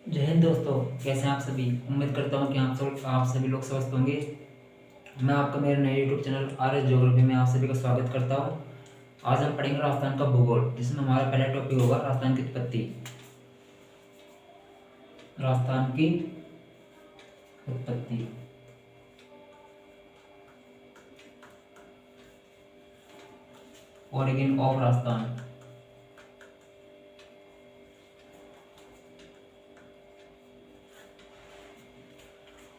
जय हिंद दोस्तों। कैसे हैं आप सभी। उम्मीद करता हूं कि आप सभी लोग स्वस्थ होंगे। मैं आपका मेरे नए YouTube channel R S geography में आप सभी का स्वागत करता हूं। आज हम पढ़ेंगे राजस्थान का भूगोल, जिसमें हमारा पहला टॉपिक होगा राजस्थान की उत्पत्ति। राजस्थान की उत्पत्ति। Origin of Rajasthan.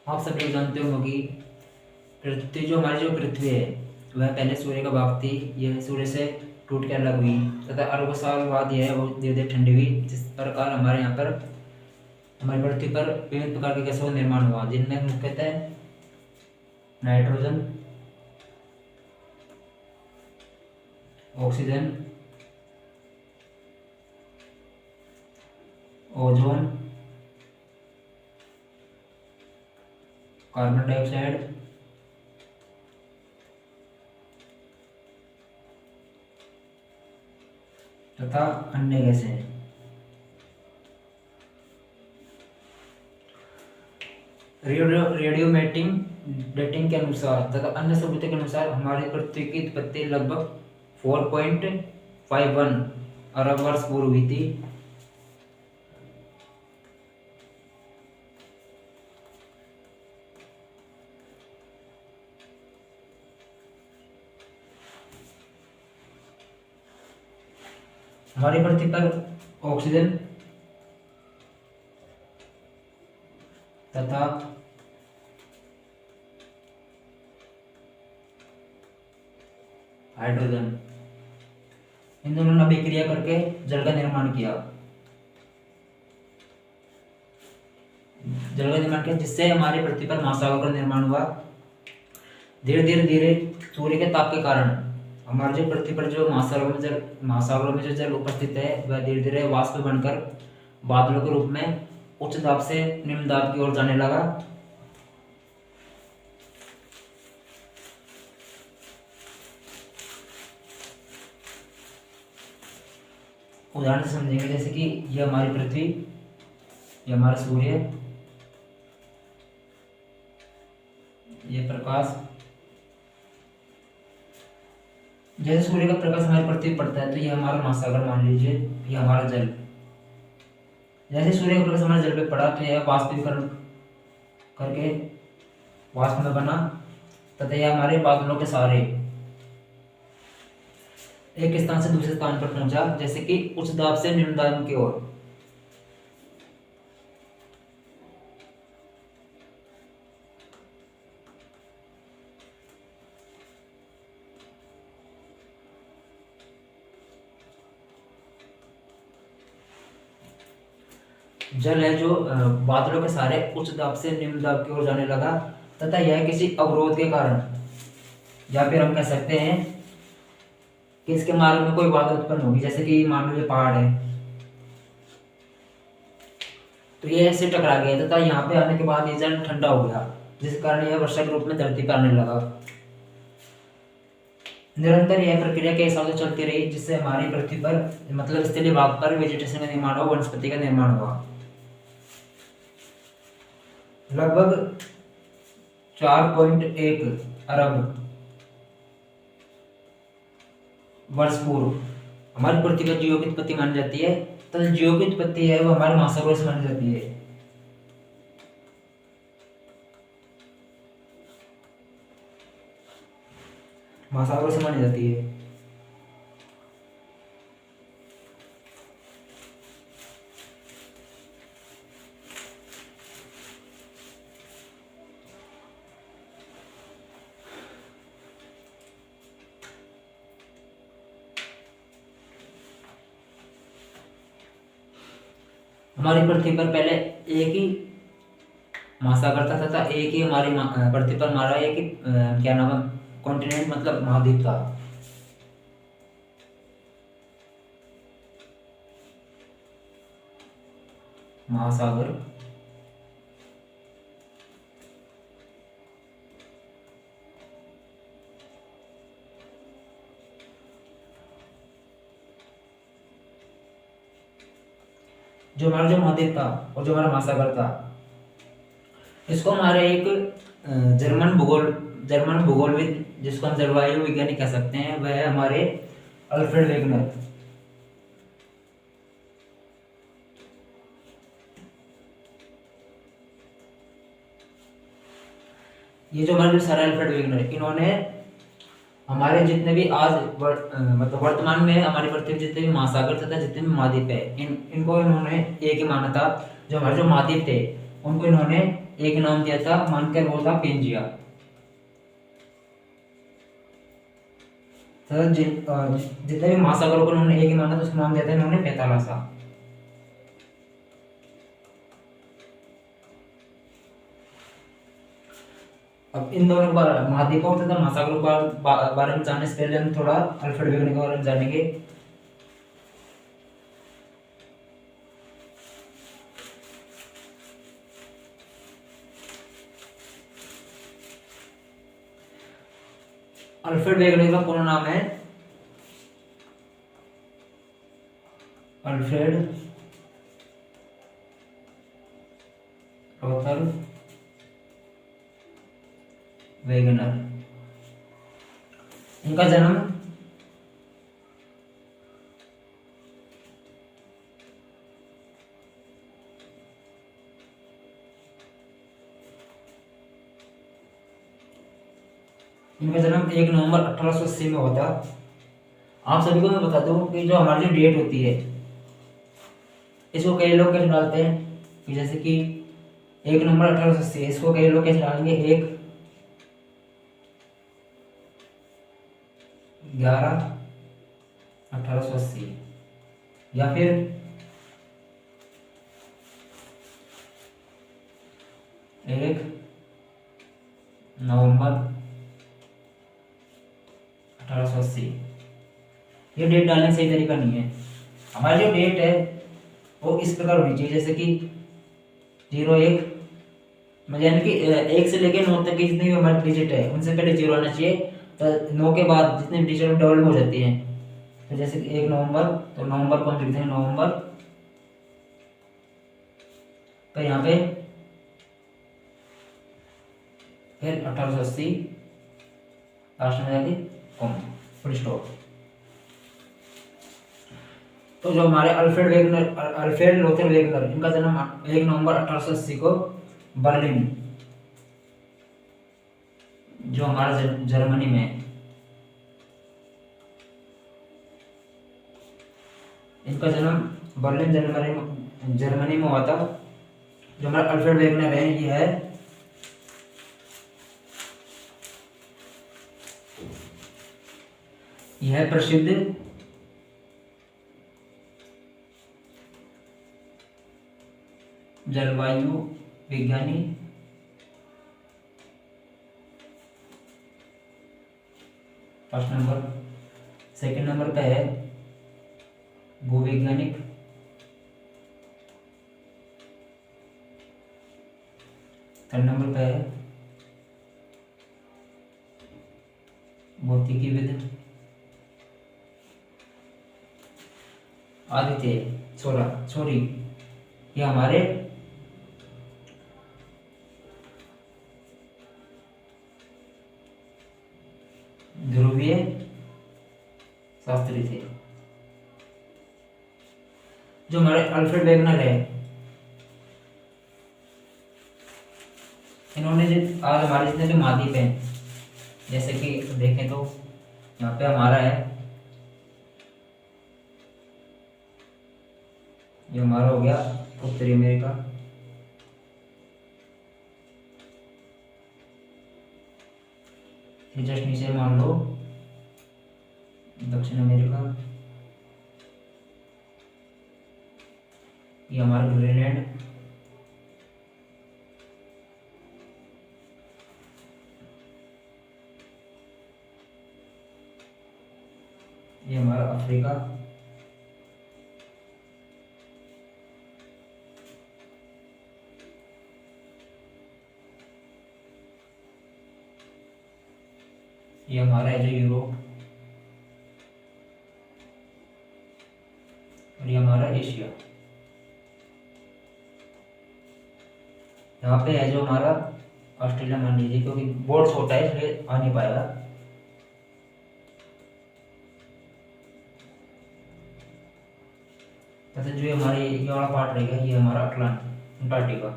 आप सभी लोग जानते होंगे कि जो पृथ्वी है वह पहले सूर्य का भाग थी। यह सूर्य से टूट के अलग हुई तथा अरबों साल बाद यह वो धीरे धीरे ठंडी हुई। जिस प्रकार हमारे यहाँ पर हमारी पृथ्वी पर विभिन्न प्रकार के गैसों का निर्माण हुआ, जिनमें मुख्यतः nitrogen, oxygen, ozone, carbon dioxide तथा अन्य गैसें। रेडियोमेटिंग डेटिंग के अनुसार तथा अन्य सबूतों के अनुसार हमारी पृथ्वी की उत्पत्ति लगभग 4.51 अरब वर्ष पूर्व हुई थी। हमारी पृथ्वी पर ऑक्सीजन तथा हाइड्रोजन, इन दोनों ने अभिक्रिया करके जल का निर्माण किया। जिससे हमारी पृथ्वी पर महासागर का निर्माण हुआ। धीरे धीरे धीरे सूर्य के ताप के कारण हमारे जो पृथ्वी पर जो महासागरों में जो जल उपस्थित है वह धीरे धीरे वाष्प बनकर बादलों के रूप में उच्च दाब से निम्न दाब की ओर जाने लगा। उदाहरण से समझेंगे, जैसे कि यह हमारी पृथ्वी, यह हमारा सूर्य, यह प्रकाश। जैसे सूर्य का प्रकाश हमारी पृथ्वी पर पड़ता है तो यह हमारा महासागर मान लीजिए, यह हमारा जल। जैसे सूर्य का प्रकाश हमारे जल पे पड़ा तो यह वाष्पीकरण करके वाष्प में बना तथा यह हमारे बादलों के सहारे एक स्थान से दूसरे स्थान पर पहुंचा, जैसे कि उच्च दाब से निम्न दाब की ओर। जल है जो बादलों के सहारे उच्च दाब से निम्न दाब की ओर जाने लगा तथा यह किसी अवरोध के कारण, या फिर हम कह सकते हैं कि इसके मार्ग में कोई बाधा उत्पन्न होगी। जैसे कि मान लो ये पहाड़ है तो ये ऐसे टकरा गया तथा यहाँ पे आने के बाद ये जल ठंडा हो गया, जिस कारण यह वर्षा के रूप में धरती पर आने लगा। निरंतर यह प्रक्रिया कई सालों चलती रही, जिससे हमारी पृथ्वी पर मतलब स्थलीय भाग पर वेजिटेशन का निर्माण हुआ, वनस्पति का निर्माण हुआ। लगभग 4.1 अरब वर्ष पूर्व हमारी पृथ्वी पर जीवों की उत्पत्ति मानी जाती है। तो जीवों की उत्पत्ति है वो हमारे महासागरों से मानी जाती है। महासागरों से मानी जाती है। हमारी पृथ्वी पर पहले एक ही महासागर था तथा एक ही हमारी पृथ्वी पर हमारा एक ही क्या नाम है, कॉन्टिनेंट मतलब महाद्वीप था। महासागर जो हमारा जो महाद्वीप था और जो हमारा महासागर था, इसको हमारे एक जर्मन भूगोलविद, जिसको हम जलवायु वैज्ञानिक कह सकते हैं, वह है हमारे अल्फ्रेड वेगनर। ये जो हमारे सर अल्फ्रेड वेगनर, इन्होंने हमारे जितने भी आज मतलब वर्तमान में हमारी पृथ्वी में जितने भी महासागर तथा जितने भी महाद्वीप है, इनको इन्होंने एक ही माना था। जो हमारे जो महाद्वीप थे उनको इन्होंने एक नाम दिया था, मानकर वो था पेंजिया। तथा जितने भी महासागरों को इन्होंने एक ही माना था, उसका नाम दिया था इन्होंने पैथालासा। अब इन दोनों महाद्वीपों तथा महासागरों के बारे में जानने से पहले हम थोड़ा अल्फ्रेड वेगनर के बारे में जानेंगे। अल्फ्रेड वेगनर का पूरा नाम है अल्फ्रेड लोथर वेगनर। इनका जन्म इनका जन्म 1 नवंबर 1880 में हुआ था। आप सभी को मैं बता दूं कि जो हमारी जो डेट होती है, इसको कई लोग कैसे डालते हैं कि जैसे कि 1 नवंबर 1880, इसको कई लोग कैसे डालेंगे 1/11/1880, या फिर 1 नवंबर 1880। ये डेट डालने का सही तरीका नहीं है। हमारी जो डेट है वो इस प्रकार होनी चाहिए, जैसे कि 01, यानी कि 1 से लेकर 9 तक की जितनी भी हमारी डिजिट है उनसे पहले 0 आना चाहिए। तो 9 के बाद जितनी डिजिट डबल हो जाती हैं, तो जैसे कि 1 नवंबर, तो नवंबर को हम लिखते हैं नवंबर, तो यहाँ पे फिर 1880 लास्ट में जाके फुल स्टॉप। तो जो हमारे अल्फ्रेड लोथर वेगनर, इनका जन्म 1 नवंबर 1880 को बर्लिन, जो हमारा जर्मनी में है, इनका जन्म बर्लिन जर्मनी में हुआ था। जो हमारा अल्फ्रेड वेगनर है, यह प्रसिद्ध जलवायु विज्ञानी फर्स्ट नंबर, सेकंड नंबर पे है भूवैज्ञानिक, थर्ड नंबर पे है भौतिकीविद, आदित्य ये हमारे ध्रुवीय शास्त्री थे। जो हमारे अल्फ्रेड वेगनर है, इन्होंने आज हमारे जितने भी महाद्वीप हैं, जैसे कि देखें तो यहाँ पे हमारा है, ये हमारा हो गया उत्तरी अमेरिका, जस्ट नीचे मान लो दक्षिण अमेरिका, ये हमारा ग्रीनलैंड, ये हमारा अफ्रीका, ये हमारा है जो यूरोप, और ये हमारा एशिया। यहाँ पे है जो हमारा ऑस्ट्रेलिया मान लीजिए, क्योंकि बोर्ड छोटा है इसलिए आ नहीं पाएगा। तथा जो हमारे ये वाला पार्ट रहेगा ये हमारा अंटार्कटिका।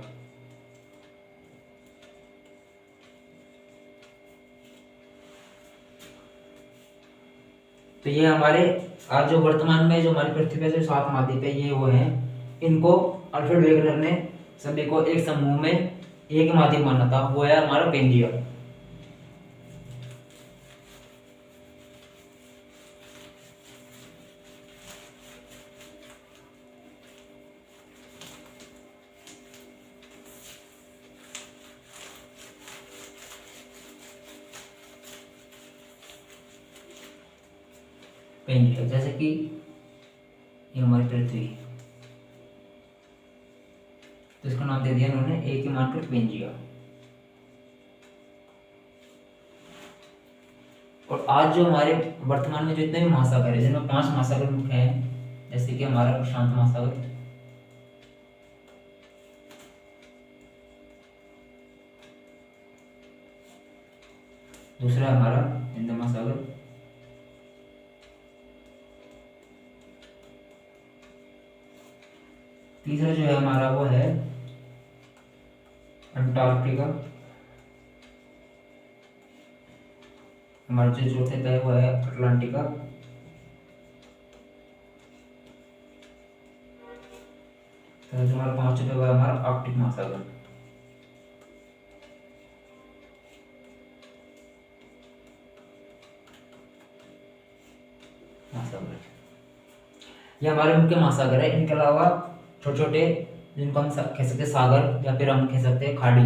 तो ये हमारे आज जो वर्तमान में जो हमारी पृथ्वी पे जो 7 महाद्वीप है ये वो हैं, इनको अल्फ्रेड वेगनर ने सभी को एक समूह में एक महाद्वीप माना था, वो है हमारा पेंजिया। पेंजिया जैसे कि ये हमारी पृथ्वी, तो इसका नाम दे दिया उन्होंने एक ही मानकर पेंजिया। और आज जो हमारे वर्तमान में जितने भी महासागर है, जिनमें 5 महासागर मुख्य हैं, जैसे कि हमारा प्रशांत महासागर, दूसरा हमारा हिंद महासागर, तीसरा जो है हमारा वो है अंटार्कटिका, हमारा जो चौथे पे है वो है अटलांटिका, तो जो हमारा 5वें पे वो है हमारा आर्कटिक महासागर। ये हमारे मुख्य महासागर है। इनके अलावा छोटे छोटे जिनको हम कह सकते हैं सागर या फिर हम कह सकते हैं खाड़ी,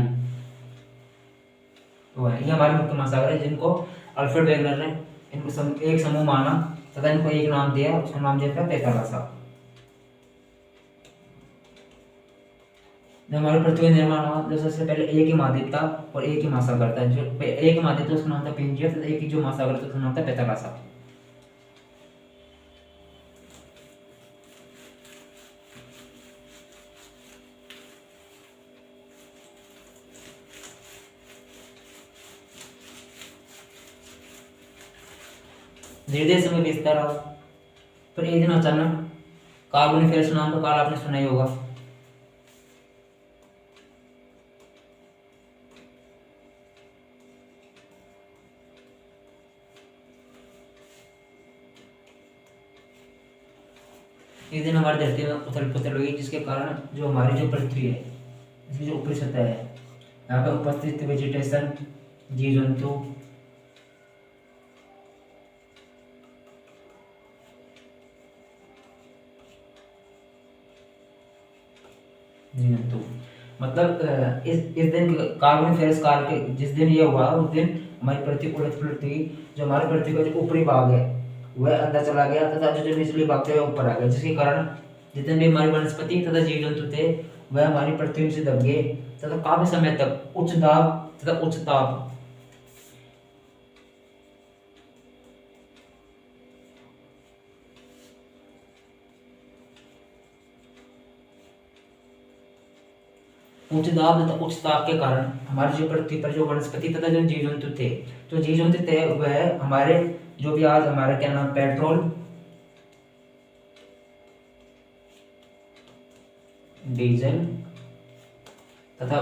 तो है ये हमारे मुख्य महासागर है, जिनको अल्फ्रेड वेगनर ने इनको एक समूह माना तथा इनको एक नाम दिया, उसका नाम दिया था पैथागोरस। जब हमारी पृथ्वी निर्माण हुआ तो सबसे पहले एक ही महाद्वीप था और एक ही महासागर था। जो एक महाद्वीप था उसका नाम था पेंजिया, तथा एक ही जो महासागर था उसका नाम था पैथागोरस। धीरे धीरे समय बीतता रहा, पर एक दिन अचानक कार्बोनिफेरस नाम का काल आपने सुना ही होगा। एक दिन हमारी धरती में उथल पुथल हुई, जिसके कारण जो हमारी जो पृथ्वी है, इसकी जो ऊपरी सतह है, यहाँ पे उपस्थित वेजिटेशन, जीव जंतु, मतलब इस दिन कार्बोनिफेरस काल के जिस दिन ये हुआ उस दिन हमारी पृथ्वी उलट पुलट हुई। जो हमारी पृथ्वी का जो ऊपरी भाग है वह अंदर चला गया तथा जो निचली भाग थे वह ऊपर आ गया, जिसके कारण जितने भी हमारी वनस्पति तथा जीव जंतु थे वह हमारी पृथ्वी से दब गए तथा काफी समय तक उच्च दाब तथा उच्च ताप उच्च दाब तथा उच्च ताप के कारण हमारी जो पृथ्वी पर जो वनस्पति तथा जो जीव जंतु थे, जो जीव जंतु थे वह हमारे जो भी आज हमारा क्या नाम पेट्रोल, डीजल तथा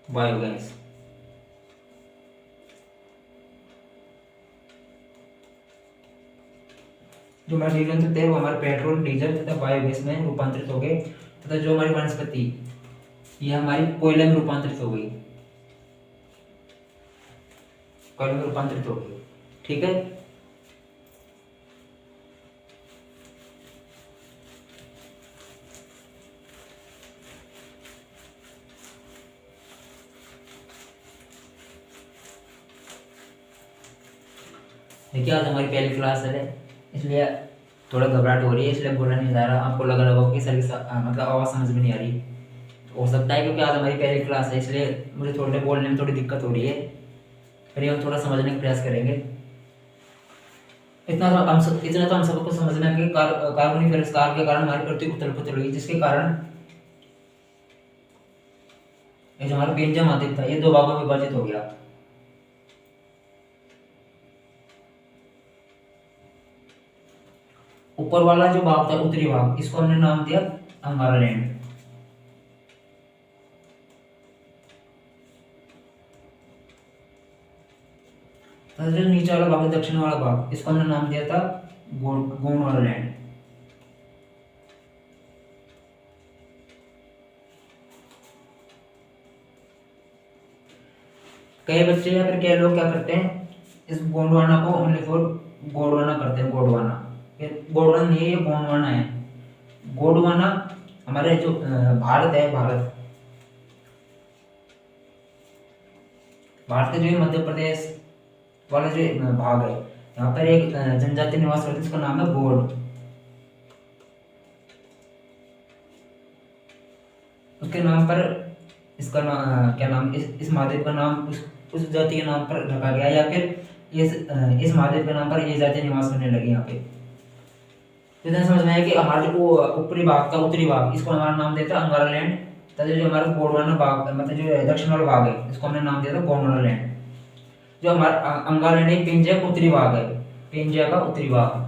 बायोगैस, जो हमारे जीव जंतु थे वो हमारे पेट्रोल, डीजल तथा बायोगैस में रूपांतरित हो गए तथा जो हमारी वनस्पति ये हमारी कोयले में रूपांतरित हो गई, कोयले में रूपांतरित हो गई। ठीक है, देखिए आज हमारी पहली क्लास है इसलिए थोड़ा घबराहट हो रही है, इसलिए बोलना नहीं जा रहा। आपको लग रहा होगा कि सर मतलब आवाज़ समझ में नहीं आ रही, हो सकता है क्योंकि आज हमारी पहली क्लास है इसलिए मुझे थोड़े बोलने में थोड़ी दिक्कत हो रही है, फिर हम थोड़ा समझने का प्रयास करेंगे। इतना तो हम सबको समझना है कि कार्बोनिफेरस काल के कारण हमारी पृथ्वी उथल पुथल हुई, जिसके कारण ये जो हमारा पेंजा महाद्वीप था ये दो भागों में विभाजित हो गया। ऊपर वाला जो भाग था उत्तरी भाग, इसको हमने नाम दिया अंगारा लैंड। जो नीचे वाला भाग दक्षिण वाला भाग, इसको हमने नाम दिया था गोंडवाना लैंड। कई बच्चे या फिर कई लोग क्या करते हैं, इस गोंडवाना को ओनली फॉर गोंडवाना करते हैं, गोंडवाना। ये गोंडवाना नहीं है, ये गोंडवाना है। गोंडवाना हमारे जो भारत है, भारत के जो मध्य प्रदेश वाला जो भाग है, यहाँ पर एक जनजाति निवास करती है, इसका नाम है गोंड। उसके नाम पर इसका क्या नाम, इस महाद्वीप का नाम उस जाति के नाम पर रखा गया, या फिर इस महाद्वीप के नाम पर ये जाति निवास करने लगी यहाँ पे। तो इतना समझ में आया कि हमारा जो ऊपरी भाग था, उत्तरी भाग, इसको हमारा नाम देता है अंगारा लैंड। तथा जो हमारा गोंडवाना भाग, मतलब जो दक्षिण वाला भाग है, इसको हमने नाम दिया था गोंडवाना लैंड। जो हमारा अंगारा लैंड पेंजिया का उत्तरी भाग है, पेंजिया का उत्तरी भाग।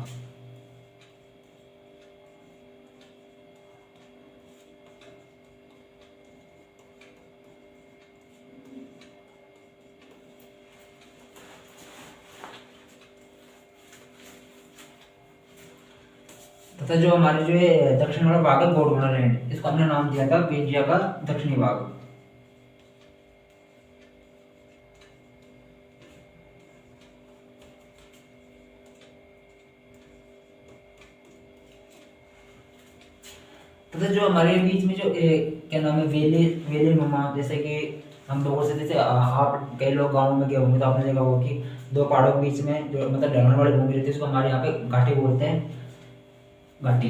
तथा जो हमारे जो है दक्षिण वाला भाग है गोंडवाना लैंड, इसको हमने नाम दिया था पेंजिया का दक्षिणी भाग। तथा जो हमारे बीच में जो क्या नाम है वेले वेले नुमा, जैसे कि हम लोगों से, जैसे आप कई लोग गाँव में गए होंगे तो आपने देखा होगा कि दो पहाड़ों के बीच में जो मतलब ढलान वाली भूमि रहती है, उसको हमारे यहाँ पे घाटी बोलते हैं, घाटी।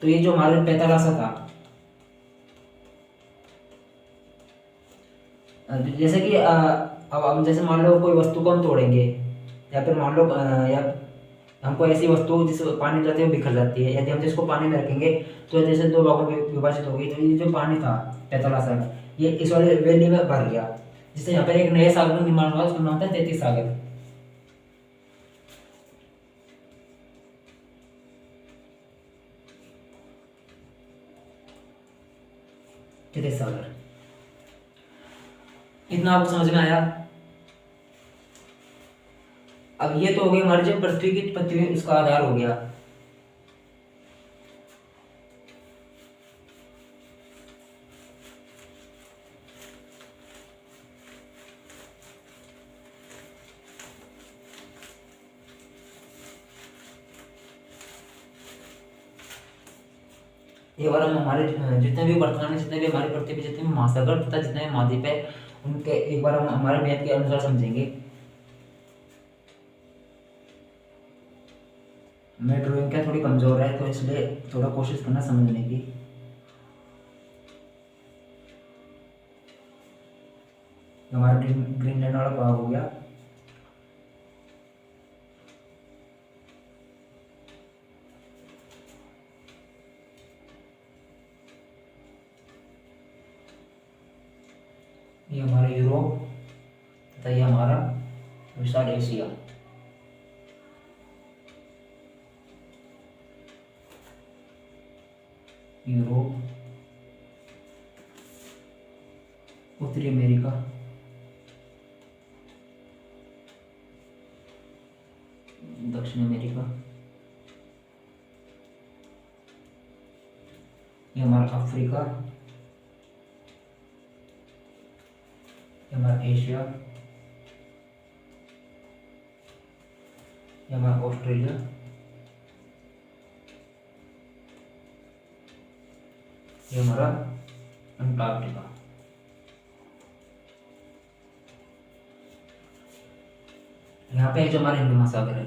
तो ये जो हमारे पैतालासा था, जैसे कि अब हम जैसे मान लो कोई वस्तु को हम तोड़ेंगे, या फिर मान लो या हमको ऐसी वस्तु जिस पानी जाते हुए बिखर जाती है, यदि हम इसको पानी में रखेंगे तो जैसे दो भागों में विभाजित होगी, तो ये जो पानी था पैतालासा में, ये इस वाले वैली में भर गया, जिससे यहाँ पर एक नए सागर का निर्माण हुआ, उसका नाम था तैतीस सागर। तैतीस सागर, इतना आपको समझ में आया। अब ये तो हो गई हमारी जो पृथ्वी की पृथ्वी, उसका आधार हो गया। एक बार हम हमारे जितने भी वर्तमान में, जितने भी हमारी पृथ्वी पे जितने भी महासागर तथा जितने भी महाद्वीप है, उनके एक बार हम हमारे मैथ के अनुसार समझेंगे। मैं ड्राइंग क्या थोड़ी कमजोर है, तो इसलिए थोड़ा कोशिश करना समझने की। हमारा ग्रीनलैंड वाला भाग हो गया। ये हमारा यूरोप तथा ये हमारा विशाल एशिया। यूरोप, उत्तरी अमेरिका, दक्षिण अमेरिका, ये हमारा अफ्रीका, ये हमारा एशिया, ये हमारा ऑस्ट्रेलिया, ये हमारा अंटार्कटिका। यहाँ पे जो हमारा हिंद महासागर है,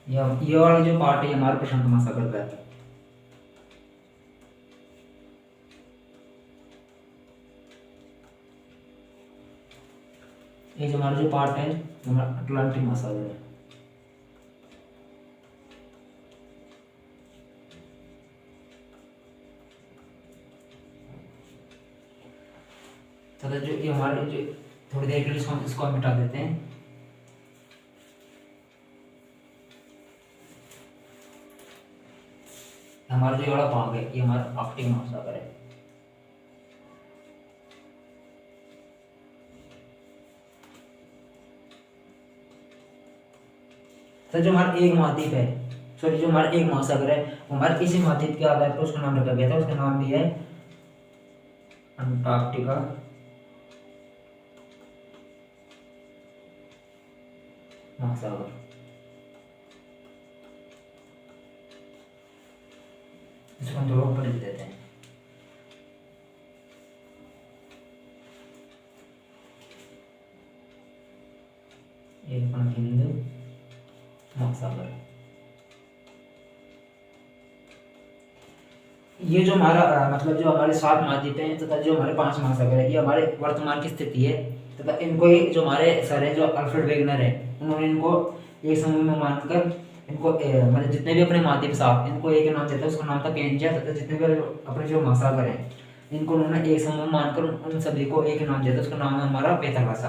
ये वाला जो पार्ट है हमारा प्रशांत महासागर का है। ये जो हमारा जो पार्ट है हमारा अटलांटिक महासागर है। तथा जो ये हमारे जो थोड़ी देर के लिए इसको हम मिटा देते हैं। हमारा जो वाला भाग है ये हमारा आर्कटिक महासागर है। तो जो हमारा एक महाद्वीप है, सॉरी जो हमारा एक महासागर है, वो हमारे इसी महाद्वीप के आधार पर उसका नाम रखा गया था। उसका नाम भी है अंटार्कटिका महासागर। इसको हम थोड़ा ऊपर लिख देते हैं। एक हिंदू महासागर। ये जो हमारा मतलब जो हमारे 7 महाद्वीप हैं तथा जो हमारे 5 महासागर है, ये हमारे वर्तमान की स्थिति है। तथा इनको जो हमारे सर है जो अल्फ्रेड वेगनर है, उन्होंने इनको एक समूह में मानकर इनको मतलब जितने भी अपने महाद्वीप साहब इनको एक नाम देता है, उसका नाम था पेंजिया। तथा जितने भी अपने जो महासागर हैं इनको उन्होंने एक समूह में मानकर उन सभी को एक नाम दिया था, उसका नाम है हमारा पेथागोरस।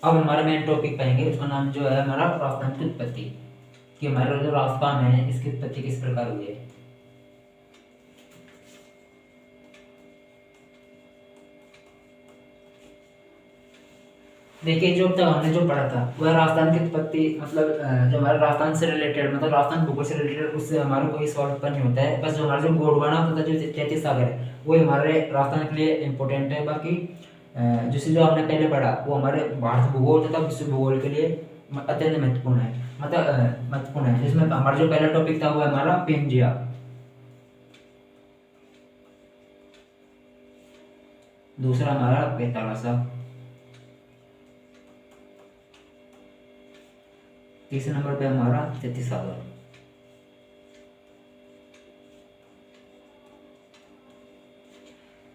अब हमारा मेन टॉपिक पाएंगे, उसका नाम जो है हमारा राजस्थान की उत्पत्ति, कि हमारा जो राजस्थान है इसकी उत्पत्ति किस प्रकार हुई है। देखिए जो तक हमने जो पढ़ा था वह राजस्थान की उत्पत्ति मतलब जो हमारे राजस्थान से रिलेटेड मतलब राजस्थान भूगोल से रिलेटेड उससे हमारा कोई सवाल उत्पन्न नहीं होता है। बस जो हमारा जो गोंडवाना तथा जो तैतीस सागर है वो हमारे राजस्थान के लिए इम्पोर्टेंट है। बाकी जिसे जो हमने पहले पढ़ा वो हमारे भारत भूगोल तथा विश्व भूगोल के लिए अत्यंत महत्वपूर्ण है, मतलब महत्वपूर्ण है। जिसमें हमारा जो पहला टॉपिक था वो है हमारा पेंजिया, दूसरा हमारा पेथागोरस, तीसरे नंबर पे हमारा तैतीस सागर।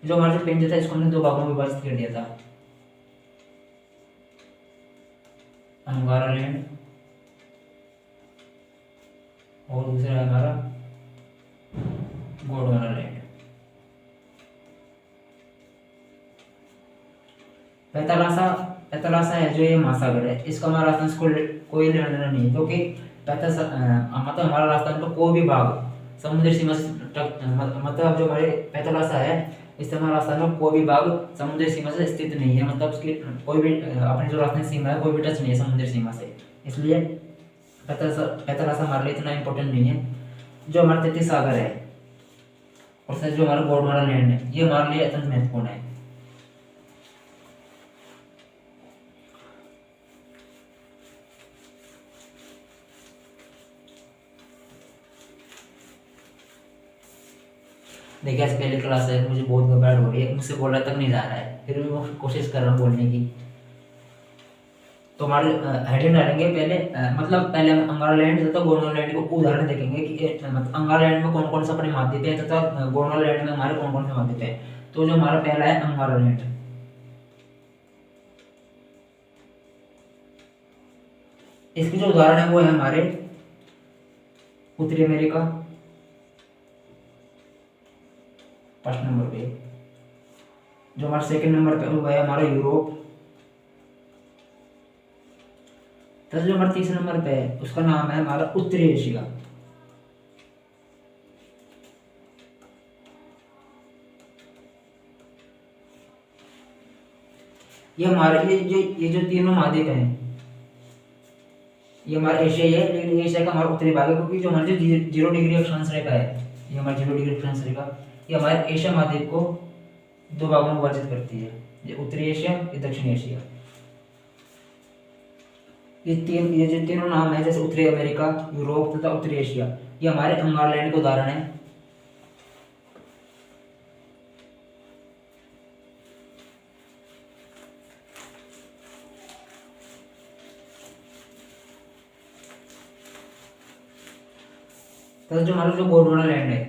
जो हमारा जो पेंजिया था इसको हमने 2 भागों में विभाजित कर दिया था, अंगारा लैंड और दूसरा है हमारा गोंडवाना लैंड। पैथागोरस है जो ये महासागर है, इसका हमारा राजस्थान से कोई लेना देना नहीं है, क्योंकि मतलब हमारा राजस्थान का कोई भी भाग समुद्री सीमा से मतलब जो हमारे पैथागोरस है इससे हमारा राजस्थान में कोई भी भाग समुद्री सीमा से स्थित नहीं है, मतलब उसकी कोई भी अपनी जो राजस्थान सीमा है कोई भी टच नहीं है समुद्री सीमा से, इसलिए पैथागोरस हमारे लिए इतना इम्पोर्टेंट नहीं है। जो हमारा तैतीस सागर है और जो हमारा गोंडवाना लैंड है ये हमारे लिए अत्यंत महत्वपूर्ण है। देखिए आज पहली क्लास है, मुझे बहुत घबराहट हो रही है, मुझसे बोलना तक नहीं जा रहा है, फिर भी मैं कोशिश कर रहा हूँ बोलने की। तो हमारे हेडिंग डालेंगे पहले मतलब पहले हम अंगारा लैंड तथा गोंडवाना लैंड को उदाहरण देखेंगे कि मतलब अंगारा लैंड में कौन कौन सा अपने महाद्वीप है तथा गोंडवाना लैंड में हमारे कौन कौन से महाद्वीप है। तो जो हमारा पहला है अंगारा लैंड, इसके जो उदाहरण है वो है हमारे उत्तरी अमेरिका फर्स्ट नंबर पे, जो हमारे सेकंड नंबर पे वो है हमारा यूरोप, तो जो हमारा तीसरे नंबर पे है उसका नाम है हमारा उत्तरी एशिया। ये हमारे ये जो तीनों महाद्वीप हैं ये हमारा एशिया ही है, लेकिन एशिया का हमारा उत्तरी भाग है, क्योंकि जो हमारे 0 डिग्री अक्षांश रेखा है ये हमारी 0 डिग्री अक्षांश रेखा ये हमारे एशिया महाद्वीप को 2 भागों में विभाजित करती है, ये उत्तरी एशिया ये दक्षिणी एशिया। ये जो तीनों नाम है जैसे उत्तरी अमेरिका, यूरोप तथा उत्तरी एशिया, ये हमारे अंगारा लैंड के उदाहरण है। तो जो हमारा जो गोंडवाना लैंड है,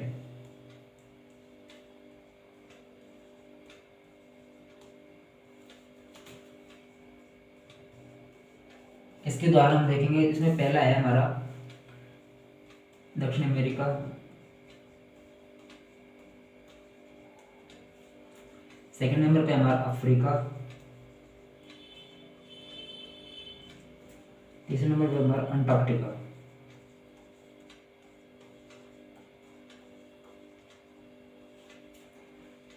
इसके उदाहरण हम देखेंगे। इसमें पहला है हमारा दक्षिण अमेरिका, सेकंड नंबर पे हमारा अफ्रीका, तीसरे नंबर पे हमारा अंटार्कटिका,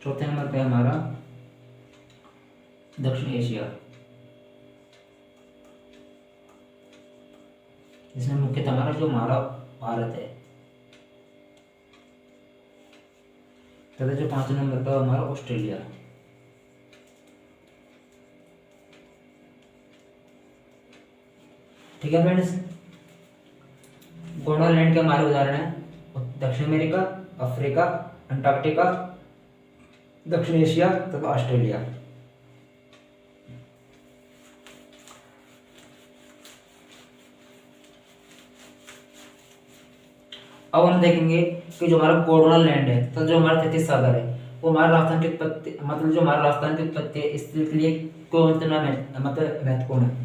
चौथे नंबर पे हमारा दक्षिण एशिया, जिसमें मुख्यतः हमारा जो हमारा भारत है, तथा जो पांचवें नंबर पर हमारा ऑस्ट्रेलिया। ठीक है फ्रेंड्स, गोंडवाना लैंड के हमारे उदाहरण है दक्षिण अमेरिका, अफ्रीका, अंटार्कटिका, दक्षिण एशिया तथा ऑस्ट्रेलिया। अब हम देखेंगे कि जो हमारा गोंडवाना लैंड है, तो जो हमारा 33 सागर है, वो हमारा राजस्थान की उत्पत्ति, मतलब जो हमारा राजस्थान की उत्पत्ति है, इसके लिए कौन सा नाम है, मतलब महत्वपूर्ण है।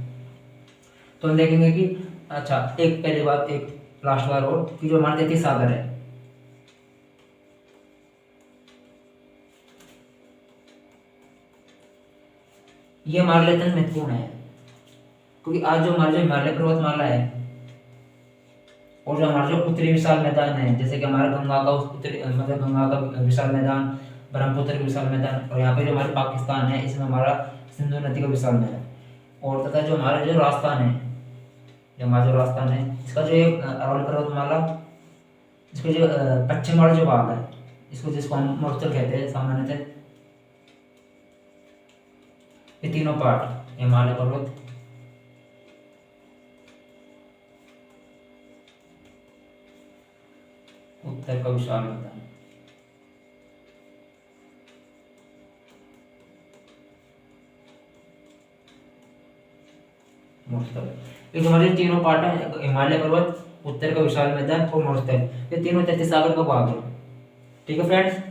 तो हम देखेंगे कि अच्छा, एक पहली बात, एक लास्ट बार और कि जो हमारा 33 सागर है, ये हमारे लिए अत्यंत महत्वपूर्ण है, क्योंकि आज जो हमारे जो हिमालय पर्वतमाला है और जो हमारा जो उत्तरी विशाल मैदान है, जैसे कि हमारा गंगा का उत्तरी, मतलब गंगा का विशाल मैदान, ब्रह्मपुत्र का विशाल मैदान, और यहाँ पे जो हमारे पाकिस्तान है, इसमें हमारा सिंधु नदी का विशाल मैदान, और तथा जो हमारा जो राजस्थान है, जो हमारा जो राजस्थान है, इसका जो अरावली पर्वतमाला, इसका जो पश्चिम वाला जो भाग है, इसको जिसको हम मोर्चल कहते हैं सामान्यतः, ये तीनों पार्ट, हिमालय पर्वत, उत्तर का विशाल मैदान, मोर्चल, ये जो हमारे तीनों पार्ट है, हिमालय पर्वत, उत्तर का विशाल मैदान और मोर्चल, ये तीनों 33 सागर का भाग है। ठीक है फ्रेंड्स,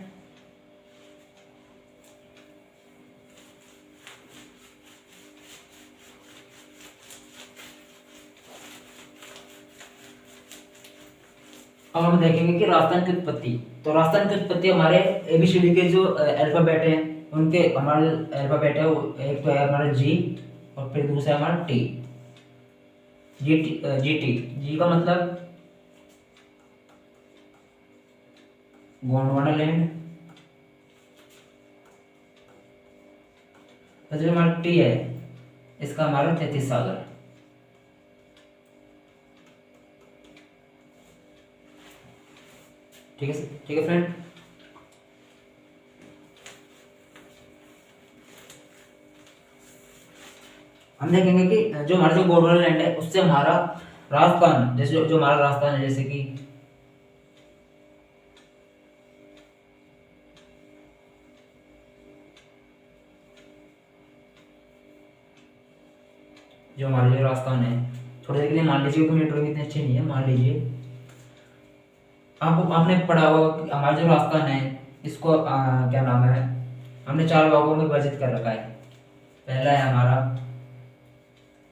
अब हम देखेंगे कि राजस्थान की उत्पत्ति। तो राजस्थान की उत्पत्ति हमारे एबीसीडी के जो अल्फाबेट है, उनके हमारे अल्फाबेट है, एक तो है हमारा जी और फिर दूसरा है हमारा टी। जी का मतलब गोंडवाना लैंड, तो जो हमारा टी है, इसका हमारा 33 सागर। ठीक है, ठीक है फ्रेंड। हम देखेंगे कि जो हमारा जो गोंडवाना लैंड है, उससे हमारा राजस्थान, जैसे जो हमारा राजस्थान है, जैसे कि जो हमारा जो राजस्थान है, थोड़ी देर के लिए मान लीजिए, मेरी ड्राइंग इतनी अच्छी नहीं है, मान लीजिए आपने पढ़ा होगा कि हमारा जो राजस्थान है, इसको क्या नाम है, हमने 4 भागों में विभाजित कर रखा है। पहला है हमारा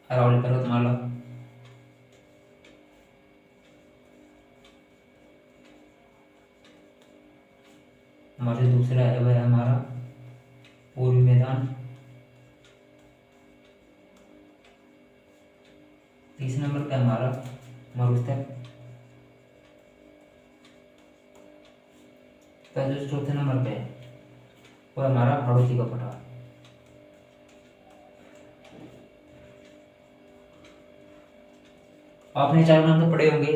अरावली पर्वतमाला, हमारा जो दूसरा है वह है हमारा पूर्वी मैदान, तीसरे नंबर पे हमारा मरुस्थल, जो चौथे नंबर पे है वो हमारा हाड़ौती का पठार। आपने 4 नाम तो पढ़े होंगे,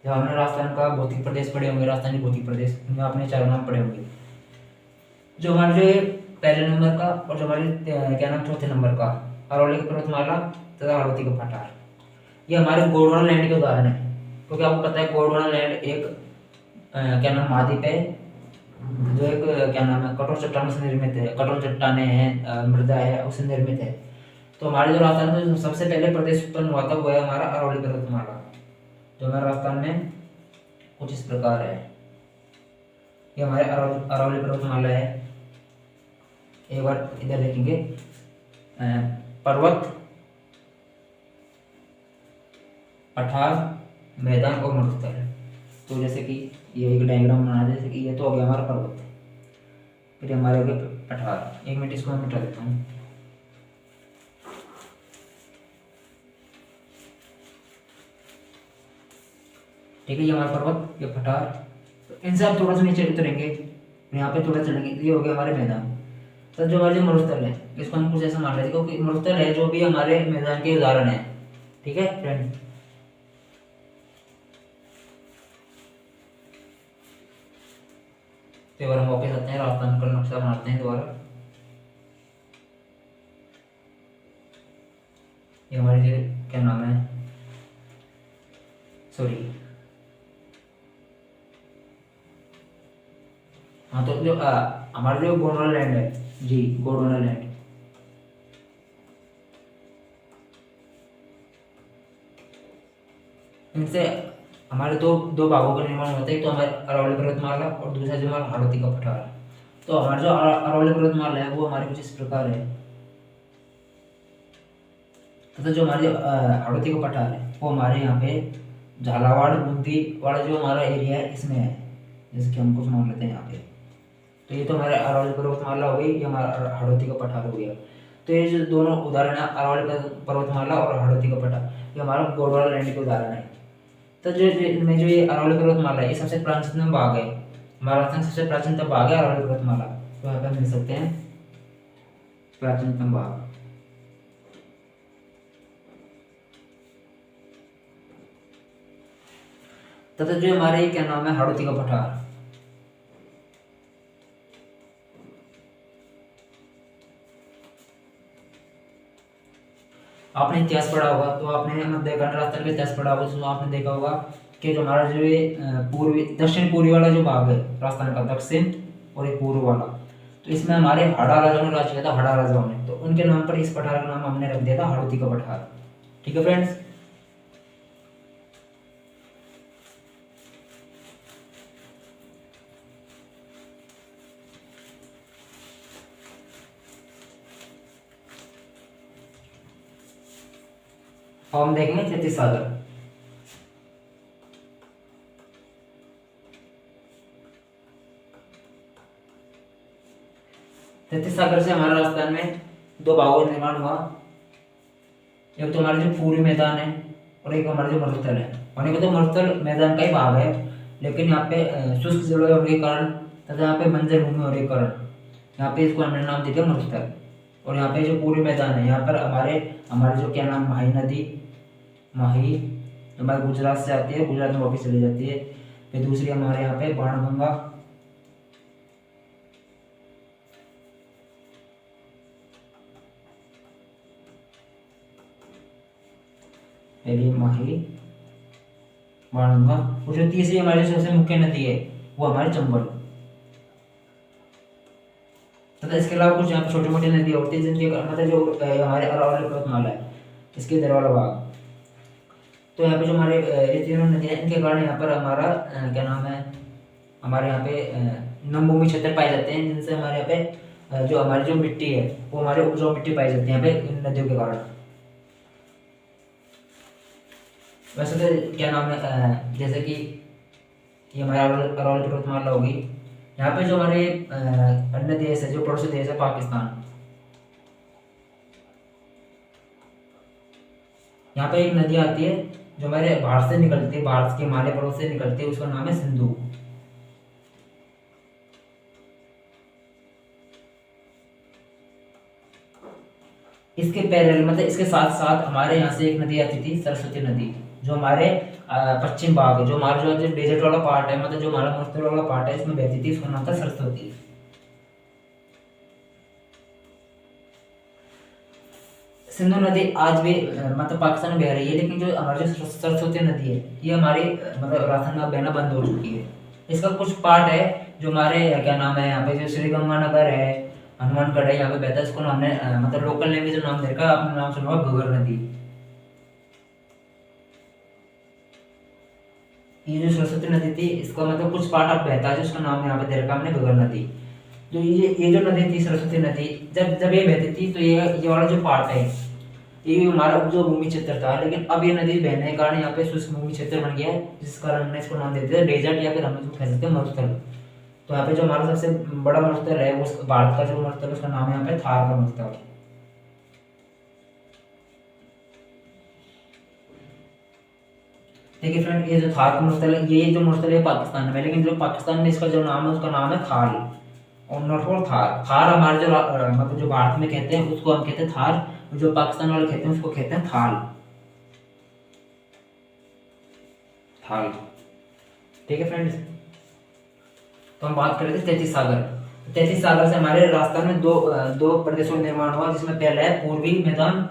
जब हमने राजस्थान का भौतिक प्रदेश पढ़े होंगे, राजस्थानी भौतिक प्रदेश, उनमें आपने 4 नाम पढ़े होंगे। जो हमारे जो पहले नंबर का और जो हमारे क्या नाम चौथे नंबर का, अरावली की पर्वतमाला तथा हाड़ौती का पठार, ये हमारे गोंडवाना लैंड के उदाहरण है। क्योंकि आपको पता है गोंडवाना लैंड एक क्या नाम महाद्वीप है, जो एक क्या नाम है कठोर चट्टानों से निर्मित है, कठोर चट्टानें हैं, मृदा है, उससे निर्मित है। तो हमारे जो राजस्थान में जो सबसे पहले प्रदेश उत्पन्न हुआ था वो है हमारा अरावली पर्वतमाला, जो हमारे राजस्थान में कुछ इस प्रकार है। ये हमारे अरावली पर्वतमाला है। एक बार इधर देखेंगे, पर्वत, पठार, मैदान और मरुस्थल। तो जैसे कि ये एक डायग्राम बना, जैसे कि ये तो हो गया हमारा पर्वत, फिर हमारे हो गए पठार। 1 मिनट इसको मैं मिटा देता हूँ। ठीक है, ये हमारा पर्वत, ये पठार। तो इनसे आप थोड़ा सा नीचे उतरेंगे, यहाँ पे थोड़ा चलेंगे, ये हो गया हमारे मैदान। तो जो हमारे जो मरुस्थल है, इसको हम कुछ ऐसा मान लेते हैं, क्योंकि मरुस्थल है जो भी हमारे मैदान के उदाहरण है। ठीक है फ्रेंड, तो बार हम वापस आते हैं, राजस्थान का नक्शा बनाते हैं दोबारा। ये हमारे जो क्या नाम है, सॉरी, हाँ, तो जो हमारा जो गोंडवाना लैंड है जी, गोंडवाना लैंड, इनसे हमारे दो दो भागों का निर्माण होता है। तो हमारे अरावली पर्वतमाला और दूसरा जो हमारा हाड़ौती का पठार। तो हमारा जो अरावली पर्वतमाला है वो हमारे कुछ इस प्रकार है, तथा जो हमारे हाड़ौती का पठार है वो हमारे यहाँ पे झालावाड़ बूंदी वाला जो हमारा एरिया है इसमें है। जैसे कि हम कुछ मान लेते हैं यहाँ पे, तो ये तो हमारे अरावली पर्वतमाला हो गई, ये हमारा हाड़ौती का पठार हो गया। तो ये जो दोनों उदाहरण है, अरावली पर्वतमाला और हाड़ौती का पठार, ये हमारा गोंडवाना लैंड के उदाहरण है। तो जो इनमें जो ये अरावली पर्वतमाला है, ये सबसे प्राचीनतम भाग है, महाराष्ट्र में सबसे प्राचीनतम भाग है अरावली पर्वतमाला। तो यहाँ पे हम मिल सकते हैं प्राचीनतम भाग। तथा जो हमारे क्या नाम है, हाड़ौती का पठार, आपने इतिहास पढ़ा होगा, तो आपने मध्यकालीन राजस्थान का इतिहास पढ़ा होगा, तो आपने देखा होगा कि जो हमारा जो ये पूर्वी दक्षिण पूर्वी वाला जो भाग है राजस्थान का, दक्षिण और ये पूर्व वाला, तो इसमें हमारे हाड़ा राजाओं ने राज किया था, हाड़ा राजाओं ने। तो उनके नाम पर इस पठार का नाम हमने रख दिया था हाड़ौती का पठार। ठीक है फ्रेंड्स, अब हम देखेंगे तैतीस सागर। तैतीस सागर से हमारे राजस्थान में दो भागों का निर्माण हुआ। एक तो हमारा जो पूर्वी मैदान है और एक हमारा जो मरुस्थल है। होने को तो मरुस्थल मैदान का ही भाग है, लेकिन यहाँ पे शुष्क जलवायु होने के कारण तथा यहाँ पे बंजर भूमि होने के कारण यहाँ पे इसको हमने नाम दे दिया मरुस्थल। और यहाँ पे जो पूर्वी मैदान है, यहाँ पर हमारे हमारे जो क्या नाम, माही नदी, माही जो हमारे गुजरात से आती है, गुजरात में वापस चली जाती है। फिर दूसरी हमारे यहाँ पे बाणगंगा, पहली माही, बाणगंगा, और जो तीसरी हमारी सबसे मुख्य नदी है वो हमारी चंबल। तथा इसके अलावा कुछ यहाँ पे छोटी मोटी नदियाँ होती है जिनके मतलब जो हमारे अरावली पर्वतमाला है इसके इधर वाला भाग। तो यहाँ पे जो हमारे ये तीनों नदियाँ, इनके कारण यहाँ पर हमारा क्या नाम है, हमारे यहाँ पे नमभूमि क्षेत्र पाए जाते हैं, जिनसे हमारे यहाँ पे जो हमारी जो मिट्टी है वो हमारे उपजाऊ मिट्टी पाई जाती है यहाँ पे इन नदियों के कारण। वैसे तो क्या नाम है, जैसे कि ये हमारा अरावली पर्वतमाला होगी, यहाँ पे जो हमारे अन्य देश है, जो पड़ोसी देश है पाकिस्तान, यहाँ पे एक नदी आती है जो हमारे भारत से निकलती है, भारत के हिमालय पर्वत से निकलती है, उसका नाम है सिंधु। इसके पैरेलल मतलब इसके साथ साथ हमारे यहाँ से एक नदी आती थी, सरस्वती नदी, जो हमारे पश्चिम भाग है, जो हमारा जो डेजर्ट वाला पार्ट है, मतलब जो हमारा मरुस्थल वाला पार्ट है, इसमें बहती थी, उसका नाम था सरस्वती। सिंधु नदी आज भी मतलब पाकिस्तान में बह रही है, लेकिन जो हमारी जो सरस्वती नदी है ये हमारी मतलब राजस्थान में बहना बंद हो चुकी है। इसका कुछ पार्ट है जो हमारे क्या नाम है, यहाँ पे जो श्री गंगानगर है, हनुमानगढ़ है, यहाँ पे बहता है, इसको हमने मतलब लोकल नेम जो नाम दे रखा है, आपने नाम सुना होगा घग्गर नदी। ये जो सरस्वती नदी थी इसका मतलब कुछ पार्ट अब बहता है, जिसका नाम यहाँ पे दे रखा हमने घग्गर नदी। जो ये जो नदी थी सरस्वती नदी, जब जब ये बहती थी तो ये वाला जो पार्ट है ये हमारा उपजाऊ भूमि क्षेत्र था, लेकिन अब ये नदी बहने के कारण यहाँ पे शुष्क भूमि क्षेत्र बन गया है, जिस कारण हमने इसको नाम देते हैं डेजर्ट, या फिर हम इसको कह सकते हैं मरुस्थल। तो यहाँ पे जो हमारा सबसे बड़ा मरुस्थल है उस भारत का जो मरुस्थल उसका नाम है यहाँ पे थार का मरुस्थल। देखिए फ्रेंड, ये जो थार का मरुस्थल है, ये जो मरुस्थल है पाकिस्तान में, लेकिन जो पाकिस्तान में इसका जो नाम है उसका नाम है थार, और नॉट फॉर थार। थार हमारे जो मतलब जो भारत में कहते हैं उसको हम कहते हैं थार, जो पाकिस्तान वाले कहते हैं उसको कहते हैं थाल। थाल, ठीक है फ्रेंड्स। तो हम बात कर रहे थे तैतीस सागर। तैतीस सागर से हमारे राजस्थान में दो प्रदेशों का निर्माण हुआ, जिसमें पहला है पूर्वी मैदान,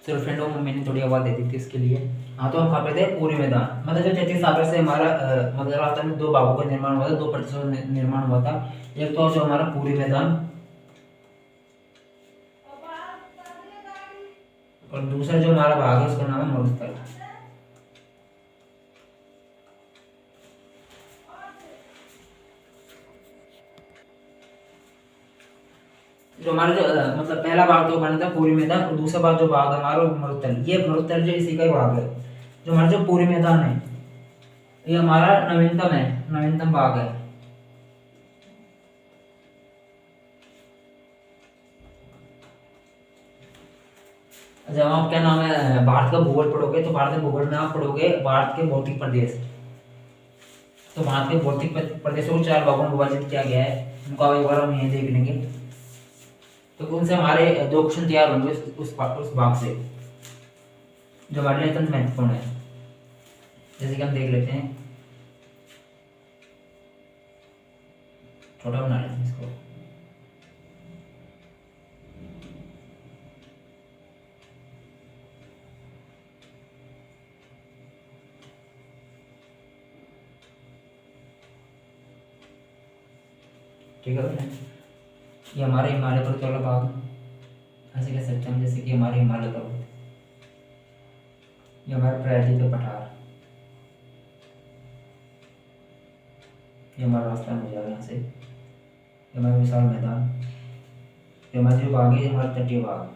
चलो फ्रेंडों मैंने थोड़ी आवाज दे दी थी इसके लिए। हाँ, तो हम कहाँ पे थे, पूर्वी मैदान। मतलब जो तैतीस सागर से हमारा मतलब राजस्थान में दो भागों का निर्माण हुआ था, दो प्रदेशों का निर्माण हुआ था। एक तो जो हमारा पूर्वी मैदान, और दूसरा जो हमारा भाग है उसका नाम है मरुस्थल। जो हमारा जो मतलब पहला भाग जो बना था पूरी मैदान, और दूसरा भाग जो भाग है हमारा मरुस्थल, ये मरुस्थल जो इसी का ही भाग है। जो हमारा जो पूरी मैदान है ये हमारा नवीनतम भाग है। जब आप क्या नाम है भारत का भूगोल पढ़ोगे, तो भारत के भूगोल में आप पढ़ोगे भारत के भौतिक प्रदेश। तो भारत के भौतिक प्रदेशों को 4 भागों में विभाजित किया गया है, उनका एक बार हम यही देख लेंगे। तो उनसे हमारे 2 क्वेश्चन तैयार होंगे उस भाग से, जो हमारे लिए अत्यंत महत्वपूर्ण है। जैसे कि हम देख लेते हैं, छोटा बना लेते हैं इसको। ठीक है, ये हमारे हिमालय पर्वत वाला भाग ऐसे कह सकते हैं, जैसे कि हमारे हिमालय पर्वत, ये हमारे प्रायद्वीपीय पठार, ये हमारा रास्ता हो जाएगा यहाँ से, ये हमारा विशाल मैदान, ये हमारे जो भाग है हमारे तटीय भाग।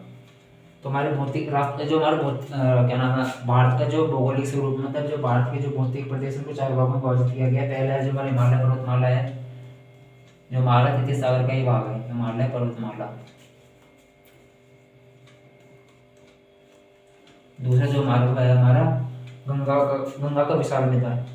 तो हमारे भौतिक रास्ते जो हमारे क्या नाम है भारत का जो भौगोलिक स्वरूप, मतलब जो भारत के जो भौतिक प्रदेश उनको 4 भागों में विभाजित किया गया है। पहला है जो हमारे हिमालय पर्वतमाला है, जो हमारा तैतीस सागर का ही भाग है, हिमालय पर्वतमाला। दूसरा जो हमारा है हमारा गंगा का विशाल मैदान।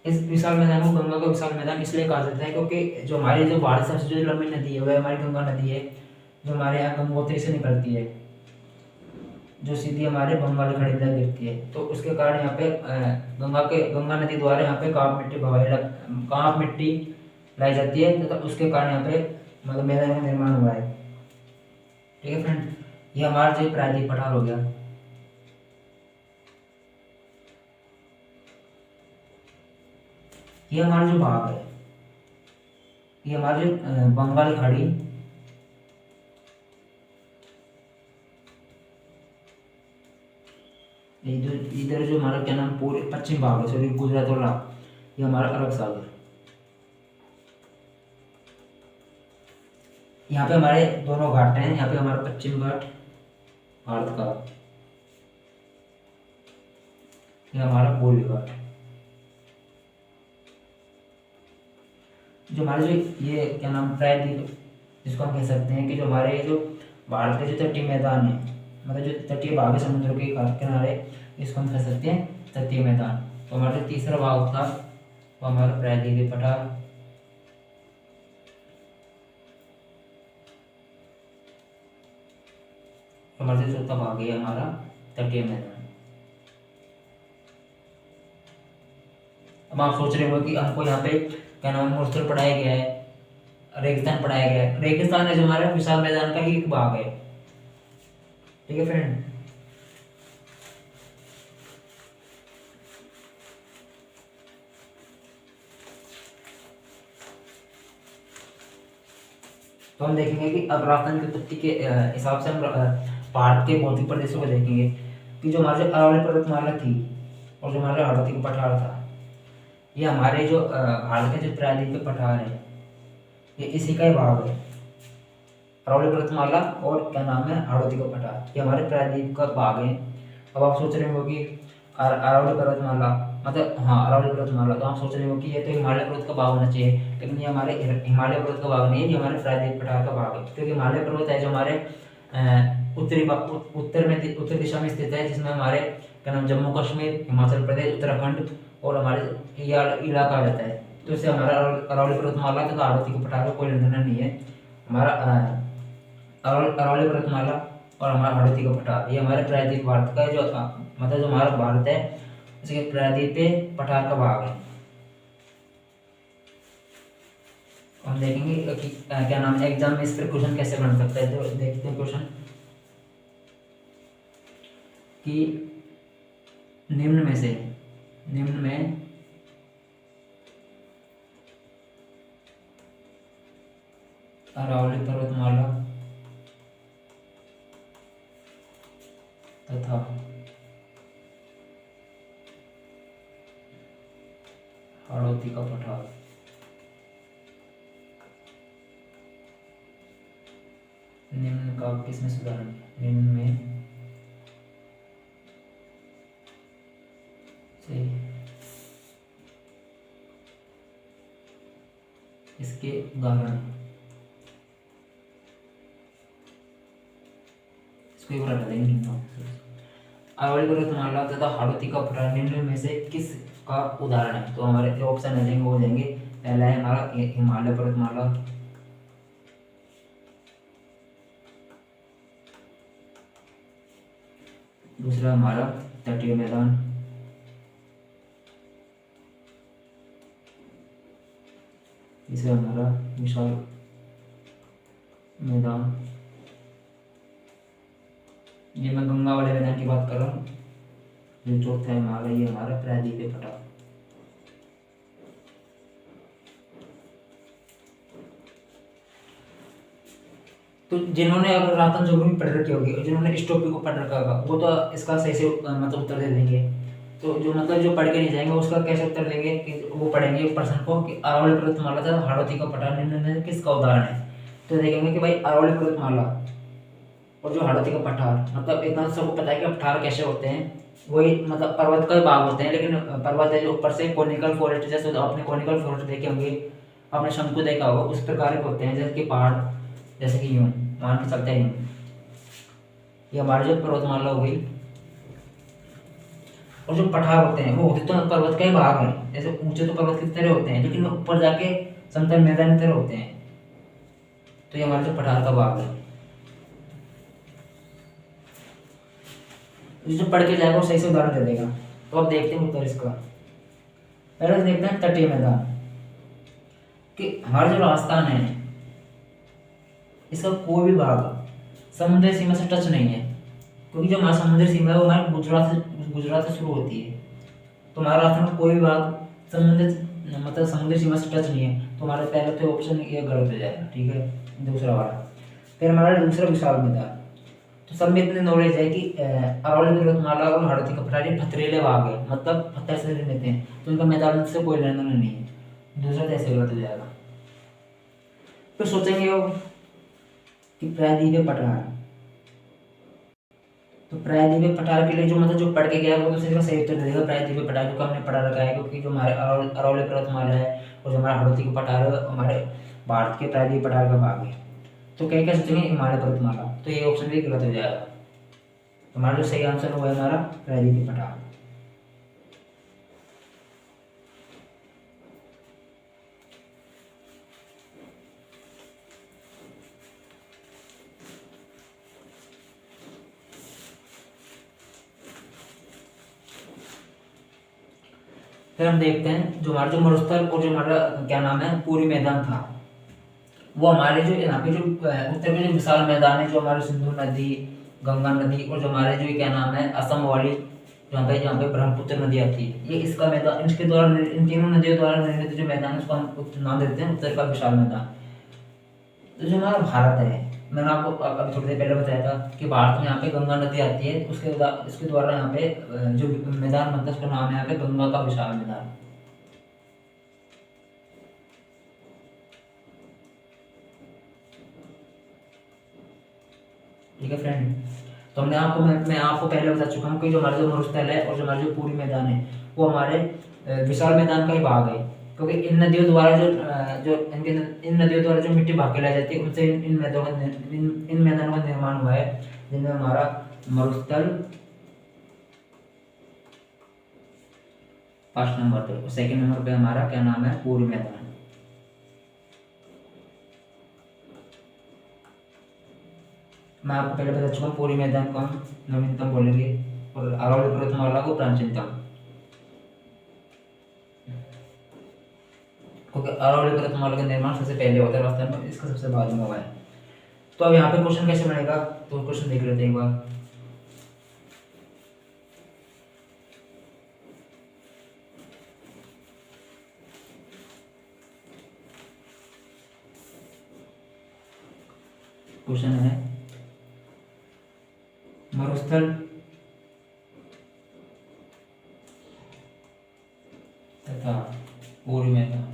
इस विशाल मैदान को गंगा का विशाल मैदान इसलिए कहा जाता है क्योंकि जो हमारी जो भारत से सबसे जो लंबी नदी है वह हमारी गंगा नदी है, जो हमारे यहाँ गंगोत्री से निकलती है, जो सीधी हमारे बंगाल खाड़ी तक गिरती है। तो उसके कारण यहाँ पे गंगा नदी द्वारा यहाँ पे कांप मिट्टी लाई जाती है, तथा उसके कारण यहाँ पे मतलब मैदान का निर्माण हुआ है। ठीक है फ्रेंड, ये हमारा जो प्रायद्वीप पठार हो गया। ये हमारा जो भाग है, ये हमारा जो बंगाल खाड़ी, इधर जो हमारा क्या नाम पूरे पश्चिम भाग है, सॉरी गुजरात वाला, ये हमारा अरब सागर। यहाँ पे हमारे दोनों घाट हैं, यहाँ पे हमारा पश्चिम घाट भारत का, ये हमारा पूर्वी घाट। जो हमारे जो ये क्या नाम प्रायद्वीप, जिसको हम कह सकते हैं कि जो हमारे जो भारत के जो तटीय मैदान है, मतलब जो तटीय भाग है समुद्र के किनारे, इसको हम कह सकते हैं तटीय मैदान। तो हमारा जो तीसरा भाग था वो हमारा प्रायद्वीपीय पठार, हमारा जो चौथा भाग है हमारा तटीय मैदान। अब आप सोच रहे हो कि हमको यहाँ पे क्या नाम मरुस्थल पढ़ाया गया है, रेगिस्तान पढ़ाया गया है। रेगिस्तान है जो हमारे विशाल मैदान का ही एक भाग है। ठीक है फ्रेंड, तो हम देखेंगे कि अब राजस्थान की उत्पत्ति के हिसाब से हम भारत के भौतिक प्रदेशों को देखेंगे कि जो हमारे अरावली पर्वतमाला थी और जो हमारा हाड़ौती का पठार था, ये हमारे जो भारत के जो प्रायद्वीपीय पठार है, ये इसी का ही भाग है। अरावली पर्वतमाला और क्या नाम है, हाड़ौती का पठार, ये हमारे प्रायद्वीप का भाग है। अब आप सोच रहे हो कि अरावली पर्वतमाला मतलब, हाँ अरावली पर्वतमाला, तो आप सोच रहे हो कि ये तो हिमालय पर्वत का भाग होना चाहिए, लेकिन ये हमारे हिमालय पर्वत का भाग नहीं है, ये हमारे प्रायद्वीप पठार का भाग है। क्योंकि हिमालय पर्वत है जो हमारे उत्तर दिशा में स्थित है, जिसमें हमारे क्या नाम जम्मू कश्मीर, हिमाचल प्रदेश, उत्तराखंड और हमारे ये इलाका आ जाता है। तो इससे हमारा अरावली पर्वतमाला तथा हाड़ौती के पठार का कोई लेना देना नहीं है। हमारा अरावली पर्वतमाला और हमारा हाड़ौती का पठार ये हमारे प्रायद्वीप भारत का जो मतलब जो हमारा भारत है इसके प्रायद्वीपीय पठार का भाग है। हम देखेंगे कि क्या नाम है, एग्जाम में इस पर क्वेश्चन कैसे बन सकता है। तो देखते हैं क्वेश्चन कि निम्न में अरावली पर्वतमाला तथा हाड़ौती का पठार निम्न का किसमें सुधार है, निम्न में से इसके उदाहरण, इसको एक बार हटा देंगे। अरावली पर्वतमाला तथा हाड़ौती का पठार निम्न में से किस का उदाहरण है। तो हमारे जो ऑप्शन आ जाएंगे वो हो जाएंगे, पहला है हमारा हिमालय पर्वतमाला, दूसरा हमारा तटीय मैदान, तीसरा हमारा विशाल मैदान, ये मैं गंगा वाले मैदान की बात कर रहा हूँ, जो चौथा है हमारा ये हमारा प्रायद्वीपीय पठार। तो जिन्होंने अगर राजस्थान ज्योग्राफी पढ़ रखी होगी और जिन्होंने इस टॉपिक को पढ़ रखा होगा वो तो इसका सही से मतलब उत्तर दे देंगे। तो जो मतलब जो पढ़ के नहीं जाएंगे उसका कैसे उत्तर देंगे कि वो पढ़ेंगे प्रश्न को कि अरावली पर्वतमाला तथा हाड़ौती का पठार निम्न में किसका उदाहरण है। तो देखेंगे कि भाई अरावली पर्वतमाला और जो हाड़ौती का पठार, मतलब इतना सबको पता है कि पठार कैसे होते हैं, वही मतलब पर्वत का भाग होते हैं, लेकिन पर्वत है जो ऊपर से कोनिकल फॉरेस्ट, जैसे आपने कोनिकल फॉरेस्ट देखे होंगे, आपने शंकु देखा होगा, उस प्रकार के होते हैं जैसे कि पहाड़, जैसे कि यूं मान के चलते हैं यूं। ये हमारी जो पर्वतमाला हो गई, और जो पठार होते हैं वो होते तो पर्वत का ही भाग है। जैसे ऊंचे तो पर्वत की तरह होते हैं, लेकिन ऊपर जाके समतल मैदान की तरह होते हैं। तो ये हमारे जो पठार का भाग है, जो पढ़ के जाएगा वो सही से उदाहरण दे देगा। तो अब देखते हैं उत्तर इसका। पहले देखते हैं तटीय मैदान, कि हमारा जो राजस्थान है इसका कोई भी भाग समुद्री सीमा से टच नहीं है, क्योंकि जो हमारी समुद्री सीमा है वो हमारे गुजरात से शुरू होती है। तो हमारा राजस्थान का कोई भी भाग समुद्री सीमा से टच नहीं है। तो हमारा पहले तो ऑप्शन ये गलत हो जाएगा, ठीक है। दूसरा वाला, फिर हमारा दूसरा विशाल मैदान। तो सब में इतने नॉलेज है कि अरावली पर्वतमाला और हाड़ौती का पठार पथरीले भाग है, मतलब पत्थर से निर्मित हैं, तो इनका मैदान से कोई लेना देना नहीं है। दूसरा तो ऐसे गलत हो जाएगा। फिर सोचेंगे वो कि प्रायद्वीपीय पठार, तो प्रायद्वीपीय पठार के लिए जो मतलब जो पढ़ के गया वो तो सिर्फ सही उत्तर देगा प्रायद्वीपीय पठार, क्योंकि हमने पढ़ा रखा है। क्योंकि जो हमारे अरावली पर्वतमाला है और जो हमारा हाड़ौती का पठार है हमारे भारत के प्रायद्वीपीय पठार का भाग है। तो क्या क्या सोचेंगे, हिमालय पर्वतमाला, तो ये ऑप्शन भी गलत हो जाएगा। हमारा जो सही आंसर हुआ है हमारा प्रायद्वीपीय पठार। फिर हम देखते हैं जो हमारा जो मरुस्थल और जो हमारा क्या नाम है पूरी मैदान था, वो हमारे जो यहाँ पे जो उत्तर में जो विशाल मैदान है, जो हमारे सिंधु नदी, गंगा नदी और जो हमारे जो क्या नाम है असम वाली जहाँ पे ब्रह्मपुत्र नदी आती है, ये इसका मैदान, इसके द्वारा इन तीनों नदियों द्वारा निर्मित जो मैदान है उसको हम नाम देते हैं उत्तर का विशाल मैदान। तो जो हमारा भारत है, मैंने आपको अभी थोड़ी देर पहले बताया था कि भारत में यहाँ पे गंगा नदी आती है, उसके द्वारा यहाँ पे जो मैदान बनता है उसका नाम है यहाँ पे गंगा का विशाल मैदान। ठीक है फ्रेंड, तो मैं आपको पहले बता चुका हूँ कि जो हमारा जो मरुस्थल है और जो हमारा जो पूरी मैदान है वो हमारे विशाल मैदान का ही भाग है, क्योंकि इन नदियों द्वारा जो इन नदियों द्वारा जो मिट्टी भाग के लाई जाती है उनसे इन मैदानों का निर्माण हुआ है, जिनमें हमारा मरुस्थल फर्स्ट नंबर पे और सेकंड नंबर पे हमारा क्या नाम है, पूरी मैदान। मैं आपको पहले बता चुका हूँ पूरी मैदान को हम नवीनतम बोलेंगे और अरावली पर्वतमाला को प्राचीनतम, क्योंकि अरावली पर्वतमाला का निर्माण सबसे पहले होता है राजस्थान में, इसका सबसे बाद में हुआ है। तो अब यहाँ पे क्वेश्चन कैसे बनेगा, तो क्वेश्चन देख लेते हैं एक बार। क्वेश्चन है मरुस्थल तथा पूरी मैदान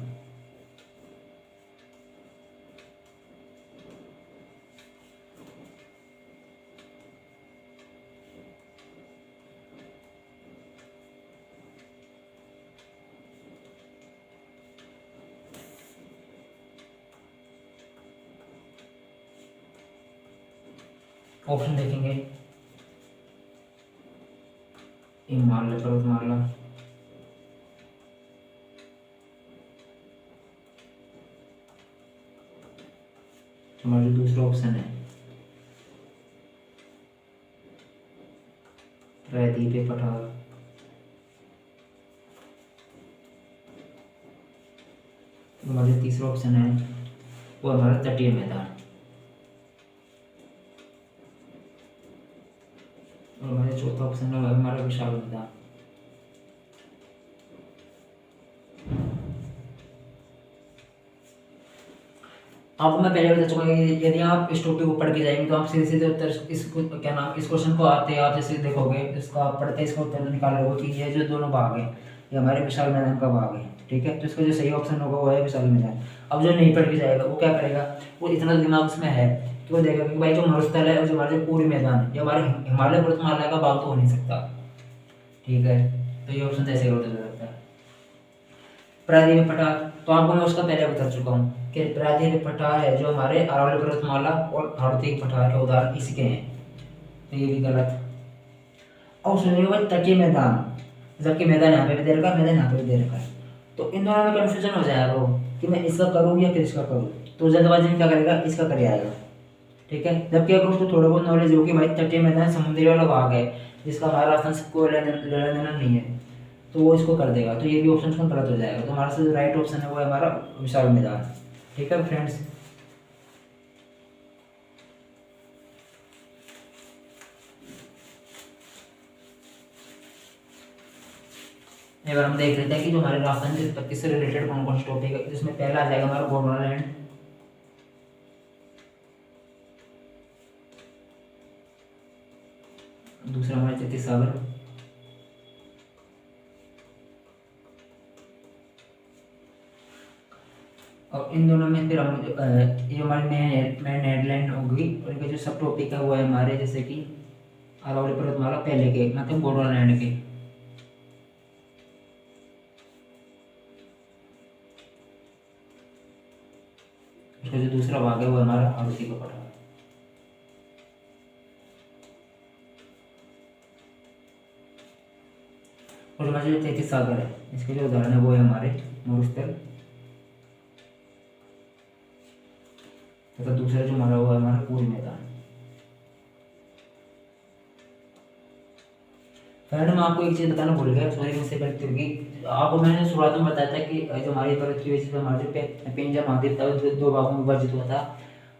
ऑप्शन देखेंगे, हिमालय पर्वतमाला, हमारा जो दूसरा ऑप्शन है प्रायद्वीपीय पठार, हमारा जो तीसरा ऑप्शन है वो हमारा तटीय मैदान, और हमारा चौथा ऑप्शन है हमारा विशाल मैदान। आपको मैं पहले बता चुका हूँ कि यदि आप इस टॉपिक को पढ़ के जाएंगे तो आप सीधे सीधे उत्तर इसको क्या नाम इस क्वेश्चन को आते हैं आप जैसे देखोगे इसका आप पढ़ते इसका उत्तर निकालोगे कि ये जो दोनों भाग है ये हमारे विशाल मैदान का भाग है। ठीक है, तो इसका जो सही ऑप्शन होगा वो है विशाल मैदान। अब जो नहीं पढ़ के जाएगा वो क्या करेगा, वो इतना दिमाग उसमें है कि वो देखेगा कि भाई जो मरुस्थल है और जो हमारे पूरी मैदान है ये हमारे हिमालय पर्वतमाला का भाग तो हो नहीं सकता। ठीक है, तो ये ऑप्शन ऐसे हो सकता है। प्रायद्वीपीय पठार, तो आपको मैं उसका पहले बता चुका हूँ कि प्रायद्वीपीय पठार है जो हमारे अरावली पर्वतमाला और भारतीय पठार के उदाहरण इसके हैं, तो ये भी गलत। और सुनिए भाई तटीय मैदान, जबकि मैदान यहाँ पे भी दे रखा है, मैदान यहाँ पे भी दे रखा है, तो इन दोनों में कंफ्यूजन हो जाएगा वो कि मैं इसका करूँ या फिर इसका करूँ, तो जल्दबाजी में क्या करेगा, इसका कर आएगा। ठीक है, जबकि अगर उसको थोड़ा बहुत नॉलेज हो कि भाई तटीय मैदान समुद्री वाला भाग है जिसका हमारा राजस्थान से कोई लेना देना नहीं है, तो वो इसको कर देगा, तो ये भी ऑप्शन का गलत हो जाएगा। तो हमारा जो राइट ऑप्शन है वो है हमारा विशाल मैदान। ठीक है फ्रेंड्स, एक बार हम देख लेते हैं कि जो हमारे राजस्थान की उत्पत्ति से रिलेटेड कौन कौन से टॉपिक है, जिसमें पहला आ जाएगा हमारा गोंडवाना, दूसरा हमारा तैतीस सागर, और इन दोनों में फिर हम ये हमारी मेन हेडलाइन होगी और इनके जो सब टॉपिक है वो है हमारे जैसे कि अरावली पर्वतमाला पहले के मतलब गोंडवाना के, उसका जो दूसरा भाग है वो हमारा आरती का पठार। और हमारे जो तैतीस सागर है इसके जो उदाहरण है वो है हमारे मरुस्थल, तथा दूसरा जो हमारा वो है हमारा पूरी मैदान। फ्रेंड मैं आपको एक चीज बताना भूल गया, सॉरी मुझसे गलती होगी। आपको मैंने शुरुआत में बताया था कि जो हमारी पृथ्वी है जिसमें हमारे जो पिंजर महाद्वीप था वो दो भागों में विभाजित हुआ था,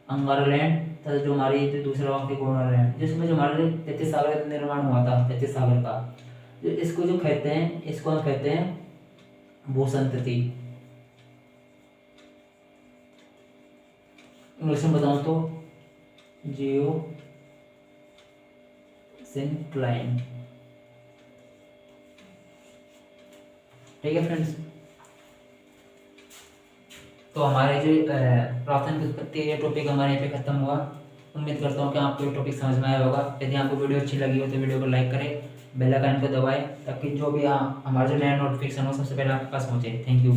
अंगारा लैंड तथा जो हमारी जो दूसरा भाग थी गोंडवाना लैंड, जिसमें जो हमारे तैतीस सागर का निर्माण हुआ था, तैतीस सागर का जो इसको जो कहते हैं इसको हम कहते हैं भूसंतति। इंग्लिश में बताऊँ तो जियो सिंक्लाइन। ठीक है फ्रेंड्स, तो हमारे जो प्रार्थना की उत्पत्ति ये टॉपिक हमारे यहाँ पे खत्म हुआ। उम्मीद करता हूँ कि आपको ये टॉपिक समझ में आया होगा। यदि आपको वीडियो अच्छी लगी हो तो वीडियो को लाइक करें, बेल आइकन को दबाएं, ताकि जो भी हमारा जो नया नोटिफिकेशन हो सबसे पहले आपके पास पहुँचे। Thank you.